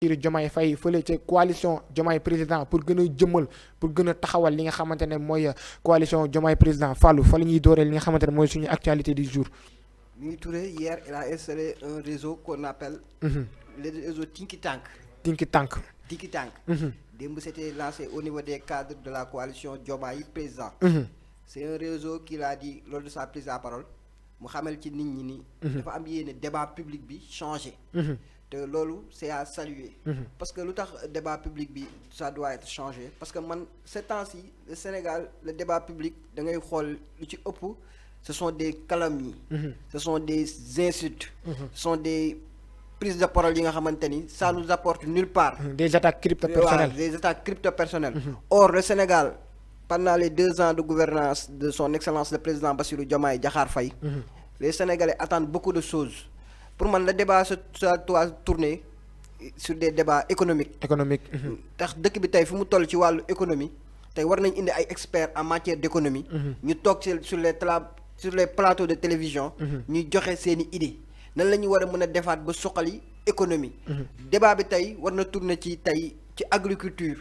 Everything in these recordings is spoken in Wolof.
Diomaye Faye fële ca coalition Diomaye président pour gën a jëmmal pour gën a taxawal li nga xamante ne mooy coalition Diomaye président Fallou fa la ñuy dooree li nga xamante ne mooy suñu actualité du jour. Mimi Touré hier il a installé un réseau qu'on appelle le réseau Tinky Tank. Tinky Tank. Tinky Tank. Démb c'était lancé au niveau des cadres de la coalition Diomaye président. C'est un réseau qu'il a dit lors de sa prise de parole mu xamal ci nit ñi ni. dafa am yéene débat public bi changé. te loolu c'est à saluer. parce que lu tax débat public bi ça doit être changé parce que man ces temps-ci le Sénégal le débat public da ngay xool lu ci ëpp ce sont des calomnies. ce sont des insultes. ce sont des prises de parole yi nga xamante ni ça nous apporte nulle part. des attaques crypto-personnelles. des attaques crypto-personnelles. Or le Sénégal pendant les 2 ans de gouvernance de son excellence le président Bassirou Diomaye Diakhar Faye. les Sénégalais attendent beaucoup de choses. Pour moi le débat ça doit tourner sur des débats économiques. tax dëkk bi tey fu mu toll ci wàllu économie tey war nañ indi ay experts en matière d'économie. ñu toog sur les plateaux de télévision. ñuy joxe seeni idées nan la ñu war a mën a defaat ba suqali économie. débat bi tey war na tourner ci agriculture.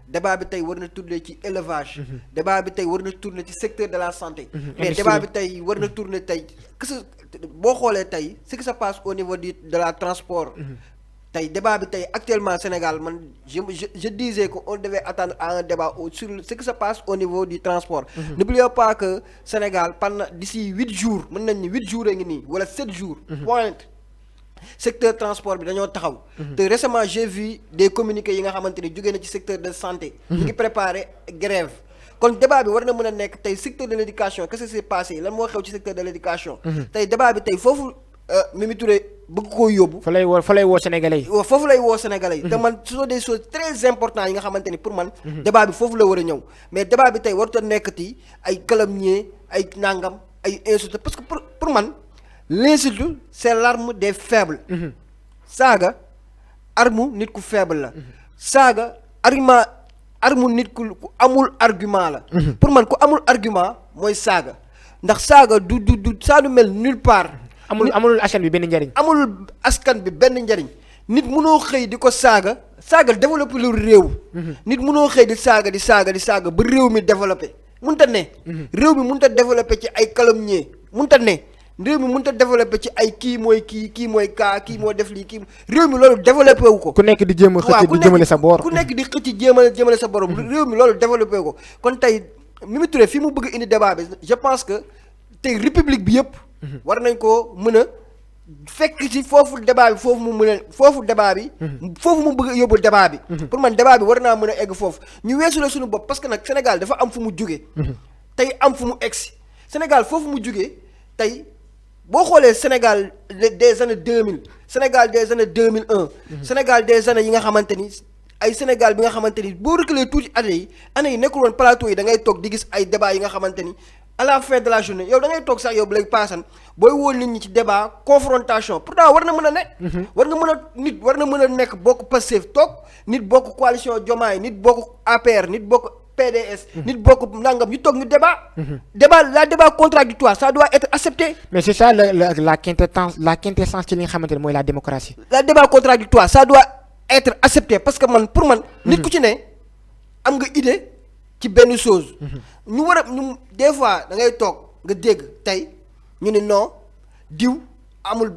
débat bi tey war na tourner ci élevage. débat bi tey war na tourner ci secteur de la santé. mais débat bi tey war na tourner tey boo xoolee tey ce qui se passe au niveau de la transport. tey débat bi tey actuellement Sénégal man je disais que on devait attendre à un débat sur ce qui se passe au niveau du transport. N'oubliez pas que Sénégal pendant d'ici 8 jours mën nañ ni 8 jours a ngi nii wala 7 jours. point secteur transport bi dañoo taxaw. te récemment j'ai vu des communiqués yi nga xamante ni jógee na ci secteur de santé. ñu ngi préparer grève. kon débat bi war na mën a nekk tey secteur de l'éducation qu'est-ce qui s'est passé lan moo xew ci secteur de l'éducation. tey débat bi tey foofu Mimi Touré bëgg koo yóbbu. fa lay woo Sénégalais yi. foofu lay woo Sénégalais yi. te man ce sont des choses très importantes yi nga xamante ni pour man. débat bi foofu la war a ñëw mais débat bi tey warut a nekkati ay calomnier ay nangam ay insultes parce que pour man l'insulte c'est l'arme des faibles. saaga arme nit ku faible la. saaga arme nit ku amul argument la. pour man ku amul argument mooy saaga ndax saaga du ça du mel nulle part. amul askan bi benn njariñ. amul askan bi benn njariñ nit munoo xëy di ko saaga développer lu réew. nit munoo xëy di saaga ba réew mi développer munta ne. réew mi munta développer ci ay calomnier munta ne. réew mi mënut a développé ci ay kii mooy kii moo def lii kii réew mi loolu développé wu ko. ku nekk di jéem a xëcc di jëmale sa boor. ku nekk di xëcc jëmale sa borom. réew mi loolu développé wu ko kon tey Mimi Touré fi mu bëgg indi débat bi je pense que tey république bi yëpp. war nañ koo mën a fekk ci foofu débat bi foofu mu bëgg a yóbbu débat bi. pour man débat bi war naa mën a egg foofu ñu weesu la suñu bopp parce que nag Sénégal dafa am fu mu jugee. tey am fu mu egsi Sénégal foofu mu jugee tey. boo xoolee Sénégal des années 2000 Sénégal des années 2001. Sénégal des années yi nga xamante ni ay Sénégal bi nga xamante ni boo reculer tuuti année yi nekkul woon plateau yi da ngay toog di gis ay débat yi nga xamante ni à la fin de la journée yow da ngay toog sax yow bu lay paasan booy woo nit ñi ci débat confrontation pourtant war na mën a ne. war na mën a nekk bokk Pastef toog nit bokk coalition Diomaye nit bokk APR nit bokk PDS. nit bokk nangam ñu toog ñu débat. débat contradictoire ça doit être accepté. mais c'est ça la quintessence ci li nga xamante ne mooy la démocratie. la débat contradictoire ça doit être accepté parce que pour man. nit ku ci ne am nga idée ci benn chose. ñu war a ñu des fois da ngay toog nga dégg tey ñu ne non diw amul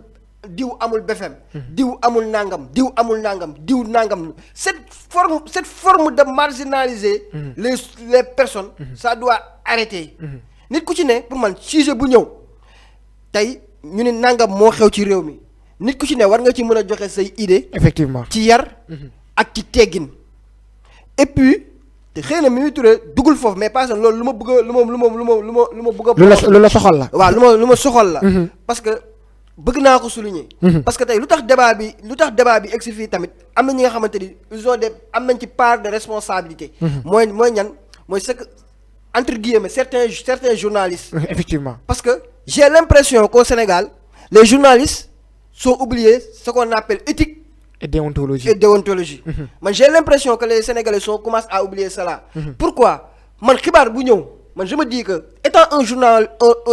BFM. diw amul nangam cette forme de marginaliser. les personnes. ça doit arrêter. nit ku ci ne pour man sujet bu ñëw tey ñu ne nangam moo xew ci réew mi nit ku ci ne war nga ci mën a joxe say idée. effectivement ci yar. ak ci teggin. et puis te xëy na Mimi Touré dugul foofu mais parce que loolu lu ma bëgg a. lu la soxal la. waaw lu ma soxal la. parce que. bëgg naa ko souligner. parce que tey lu tax débat bi egsi fii tamit am na ñi nga xamante ni am nañ ci part de responsabilité. mooy ñan mooy ce que entre guillemets certains journalistes. effectivement parce que j'ai l'impression qu'au Sénégal les journalistes sont oubliés ce qu'on appelle éthique. et déontologie. man j'ai l'impression que les Sénégalais commencent à oublier cela. pourquoi man xibaar bu ñëw. man je me dis que étant un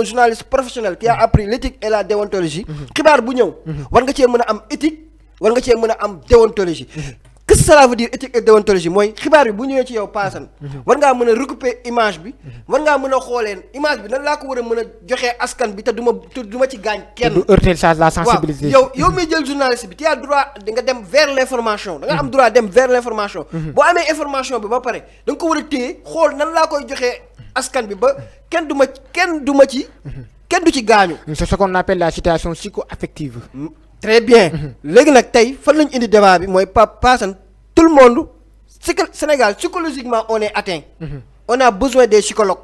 journaliste professionnel qui a appris l'éthique et la déontologie xibaar bu ñëw war nga cee mën a am éthique war nga cee mën a am déontologie. Qu'est-ce que cela veut dire éthique et déontologie mooy xibaar bi bu ñëwee ci yow paasan war ngaa mën a recouper image bi war ngaa mën a xooleen image bi nan laa ko war a mën a joxee askan bi te du ma ci gaañ kenn. du heurter la sensibilité. waaw yow miy jël journaliste bi tu as droit di nga dem vers l'information da nga am droit dem vers l'information. boo amee information bi ba pare da nga ko war a téye xool nan laa koy joxee askan bi ba kenn du ci gaañu. c'est ce qu'on appelle la situation psycho-affective. Très bien léegi nag tey fan lañu indi débat bi mooy paasan tout le monde Sénégal psychologiquement on est atteint. On a besoin des psychologues.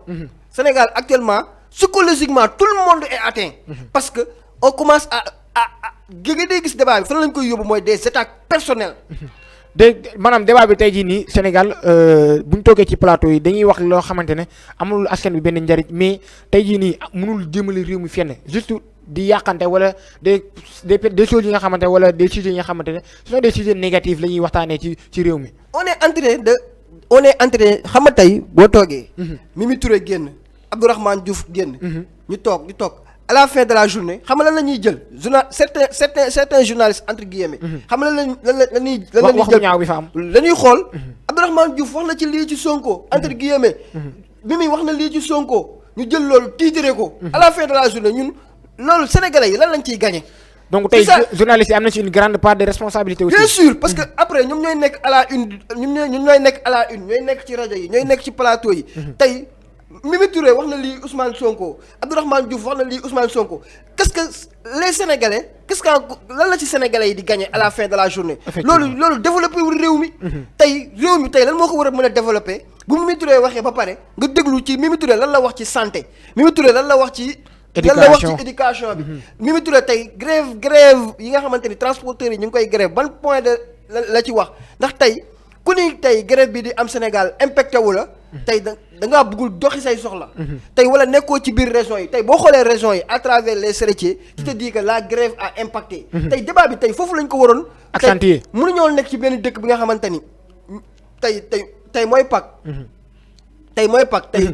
Sénégal actuellement psychologiquement tout le monde est atteint. Parce que on commence à day gis débat bi fan lañ koy yóbbu mooy des attaques personnelles. maanaam débat bi tey jii nii Sénégal bu ñu toogee ci plateau yi dañuy wax loo xamante ne amul askan bi benn njariñ mais tey jii nii mënul jëmale réew mi fenn juste di yàqante wala des choses yi nga xamante ne wala des sujets yi nga xamante ne ce sont des sujets négatifs la ñuy waxtaanee ci réew mi. on est en train xam nga tey boo toogee. Mimi Touré génn Abdourahmane Diouf génn. ñu toog à la fin de la journée xam nga lan la ñuy jël certains journalistes entre guillemets. xam nga lan la ñuy jël wax bu ñaaw bi fa am. la ñuy xool Abdourahmane Diouf wax na ci lii ci Sonko entre guillemets. Mimi wax na lii ci Sonko ñu jël loolu tiitre ko. à la fin de la journée ñun loolu sénégalais yi lan lañ ciy gagné. donc tey journalistes yi am na ci une grande part de responsabilité aussi. bien sûr parce que après ñoom ñooy nekk à la une ñooy nekk à la une ñooy nekk ci rajo yi ñooy nekk ci plateau yi. tey Mimi Touré wax na lii Ousmane Sonko Abdourahmane Diouf wax na lii Ousmane Sonko qu'est-ce que les sénégalais lan la ci sénégalais yi di gagné à la fin de la journée. loolu développé wul réew mi. tey lan moo ko war a mën a développé bu Mimi Touré waxee ba pare nga déglu ci Mimi Touré lan la wax ci santé Mimi Touré lan la wax ci. éducation bi. Mimi Touré tey grève yi nga xamante ni transporteurs yi ñu ngi koy grève ban point de la ci wax ndax tey ku ni tey grève bi di am Sénégal impacté wu la. tey da ngaa bëggul doxi say soxla. tey wala nekkoo ci biir régions yi tey boo xoolee régions yi à travers les charretiers. tu te dis que la grève a impacté. tey débat bi tey foofu lañ ko waroon. accentuer tey mënuñoo nekk ci benn dëkk bi nga xamante ni tey mooy Pâques. tey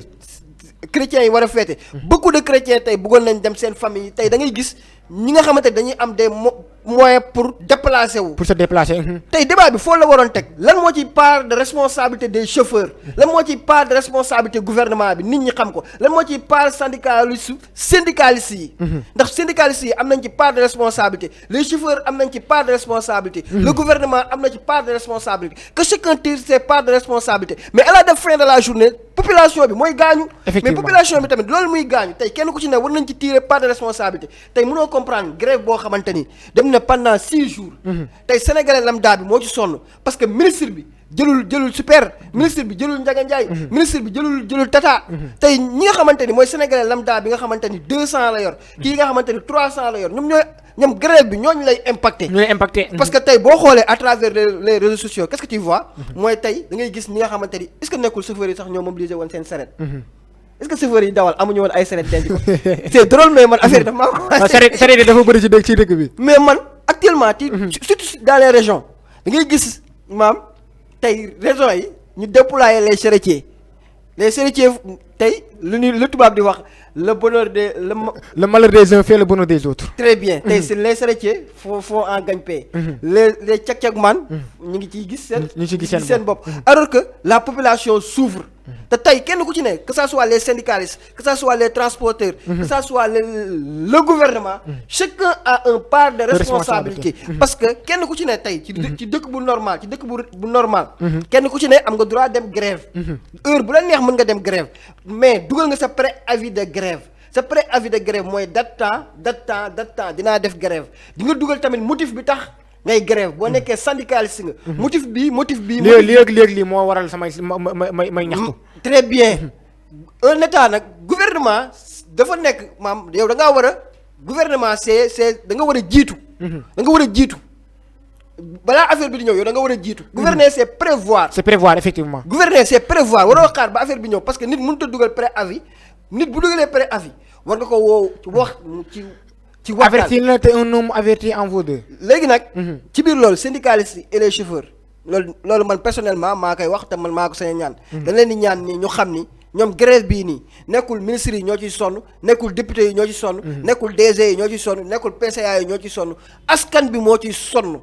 chrétiens yi war a féete. beaucoup de chrétiens tey bëggoon nañ dem seen famille tey da ngay gis ñi nga xamante ne dañuy am des moyens pour déplacer wu. pour se déplacer. tey débat bi foo la waroon teg lan moo ci part de responsabilité des chauffeurs lan moo ci part de responsabilité gouvernement bi nit ñi xam ko lan moo ci part syndicalistes yi. ndax syndicalistes yi am nañ ci part de responsabilité les chauffeurs am nañ ci part de responsabilité. le gouvernement am na ci part de responsabilité que chacun tire ses parts de responsabilité mais à la fin de la journée population bi mooy gaañu. mais population bi tamit loolu muy gaañu tey kenn ku ci ne war nañ ci tirer part de responsabilité tey mënoo comprendre grève boo xamante ni dem na pendant 6 jours. tey sénégalais lambda bi moo ci sonn parce que ministre bi jëlul super ministre bi jëlul Ndiaga Ndiaye. ministre bi jëlul Tata. tey ñi nga xamante ni mooy sénégalais lambda bi nga xamante ni 200 la yor. kii nga xamante ni 300 la yor ñoom grève bi ñooñu lay impacté. parce que tey boo xoolee à travers les réseaux sociaux qu'est-ce que tu vois. mooy tey da ngay gis ñi nga xamante ni est-ce que nekkul chauffeurs yi sax ñoo mobilisé woon seen saret. est-ce que chauffeurs yi dawal amuñu woon ay saret denc ko. c'est drôle mais man affaire yi dafa maa ko. saret yi dafa bëri ci dëkk bi. mais man actuellement surtout dans les régions da ngay gis maam tey régions yi ñu déployer les charretiers tey lu tubaab di wax le bonheur des le malheur des uns fait le bonheur des autres. très bien tey si les charretiers font en gagne-pain. les cag-cag man ñu ngi ciy gis seen bopp alors que la population souffre. te tey kenn ku ci ne que ça soit les syndicalistes que ça soit les transporteurs. que ça soit le gouvernement. chacun a un part de responsabilité. parce que kenn ku ci ne tey ci dëkk bu normal bu normal. kenn ku ci ne am nga droit dem grève. heure bu la neex mën nga dem grève mais dugal nga sa préavis de grève mooy date temps dinaa def grève di nga dugal tamit motif bi tax. ngay grève boo nekkee syndicaliste nga. motif bii. léegi moo waral samay may ñaxtu. très bien un état nag gouvernement dafa nekk maam yow da ngaa war a gouvernement c'est da nga war a jiitu. da nga war a jiitu balaa affaire bi di ñëw yow da nga war a jiitu. gouverner c'est prévoir. c'est prévoir effectivement. gouverner c'est prévoir waroo xaar ba affaire bi ñëw parce que nit mënut a dugal préavis nit bu dugalee préavis war nga ko woo wax ci. averti la te un homme averti en vaut deux. léegi nag. ci biir loolu syndicalistes yi et les chauffeurs loolu man personnellement maa koy wax te man maa ko sañ ñaan. dañ leen di ñaan ni ñu xam ni ñoom grève bii nii nekkul ministres yi ñoo ciy sonn nekkul députés yi ñoo ci sonn nekkul DG yi ñoo ci sonn nekkul PCA yi ñoo ci sonn askan bi moo ciy sonn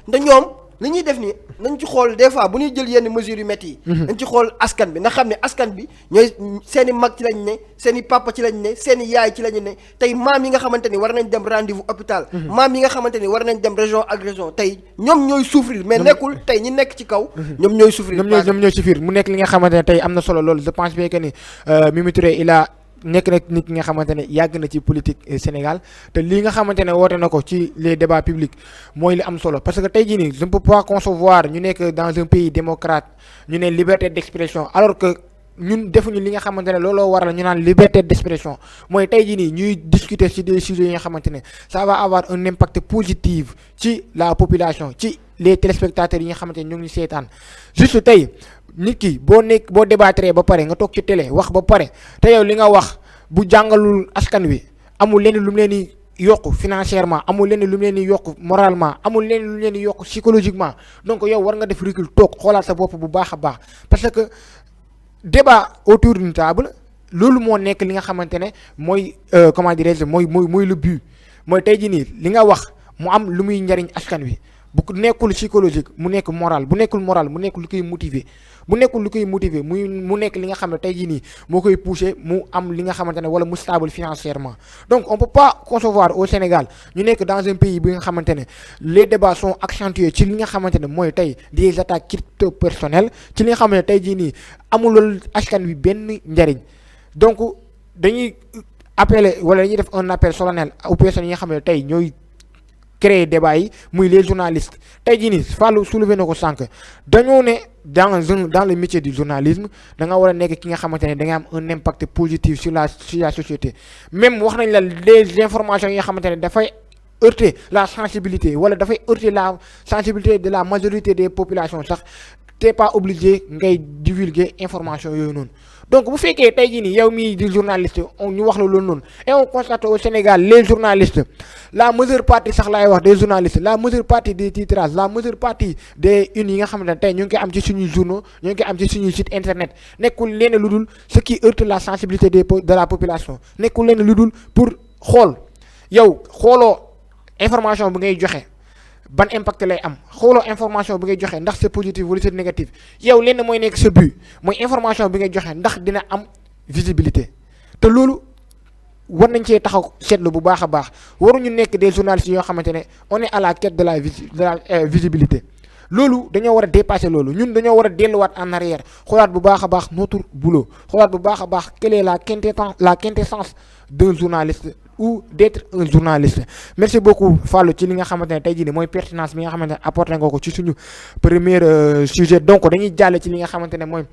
ndax ñoom li ñuy def nii nañ ci xool des fois bu ñuy jël yenn mesures yu métti yi nañ ci xool askan bi nga xam ne askan bi ñooy seen i mag ci lañ ne seen i papa ci lañ ne seen i yaay ci lañu ne tey maam yi nga xamante ni war nañ dem rendez-vous hôpital maam yi nga xamante ni war nañ dem région ak région tey ñoom ñooy souffrir mais nekkul tey ñi nekk ci kaw ñoom ñooy souffrir ñoom ñooy souffrir mu nekk li nga xamante ne tey am na solo loolu je pense bien que ni Mimi Touré il a nekk nag nit ki nga xamante ne yàgg na ci politique Sénégal te lii nga xamante ne woote na ko ci les débats publics mooy li am solo parce que tey jii nii je ne peux pas concevoir ñu nekk dans un pays démocrate ñu ne liberté d'expression alors que ñun defuñu li nga xamante ne looloo waral ñu naan liberté d'expression mooy tey jii nii ñuy discuter ci des sujets yi nga xamante ne ça va avoir un impact positif ci la population ci les téléspectateurs yi nga xamante ne ñu ngi seetaan juste tey nit ki boo débattre ba pare nga toog ci télé wax ba pare te yow li nga wax bu jàngalul askan wi amul lenn lu mu leen di yokk financièrement amul lenn lu mu leen di yokk moralement amul lenn lu mu leen di yokk psychologiquement donc yow war nga def recul toog xoolaat sa bopp bu baax a baax parce que débat autour d'une table loolu moo nekk li nga xamante ne mooy comment dirais-je mooy le but mooy tey jii nii li nga wax mu am lu muy njariñ askan wi bu nekkul psychologique mu nekk moral bu nekkul moral mu nekk lu koy motiver bu nekkul lu koy motiver mu nekk li nga xam ne tey jii nii moo koy pousser mu am li nga xamante ne wala mu stable financièrement donc on peut pas concevoir au Sénégal ñu nekk dans un pays bi nga xamante ne les débats sont accentués ci li nga xamante ne mooy tey des attaques crypto personnelles ci li nga xamante ne tey jii nii amulul askan wi benn njariñ donc dañuy appeler wala dañuy def un appel solennel aux personnes yi nga xam ne tey ñooy créer débat yi muy les journalistes tey jii nii Fallou soulevé na ko sànq dañoo ne dans le métier du journalisme da nga war a nekk ki nga xamante ne da nga am un impact positif sur la société même wax nañ la les informations yi nga xamante ne dafay heurter la sensibilité wala dafay heurter la sensibilité de la majorité des populations sax t'es pas obligé ngay divulguer information yooyu noonu donc bu fekkee tey jii nii yow mii di journaliste ñu wax la loolu noonu et on constate au Sénégal les journalistes la majeure partie sax laay wax des journalistes la majeure partie des titrages la majeure partie des unes yi nga xamante ne tey ñu ngi koy am ci suñuy journaux ñu ngi koy am ci suñuy site internet nekkul leen lu dul ce qui heurte la sensibilité de la population nekkul leen lu dul pour xool yow xooloo information bi ngay joxe ban impact lay am xooloo information bi ngay joxe ndax c'est positif wala c'est négatif yow lenn mooy nekk sa but mooy information bi ngay joxe ndax dina am visibilité te loolu war nañ cee taxaw seetlu bu baax a baax waruñu nekk des journalistes yoo xamante ne on est à la quête de la visibilité loolu dañoo war a dépasser loolu ñun dañoo war a delluwaat en arrière xoolaat bu baax a baax notre boulot xoolaat bu baax a baax quelle est la quintessence d'un journaliste ou d'être un journaliste merci beaucoup Fallou ci li nga xamante ne tey jii nii mooy pertinence bi nga xamante ne apporté nga ko ci suñu premier sujet donc dañuy jàll ci li nga xamante ne mooy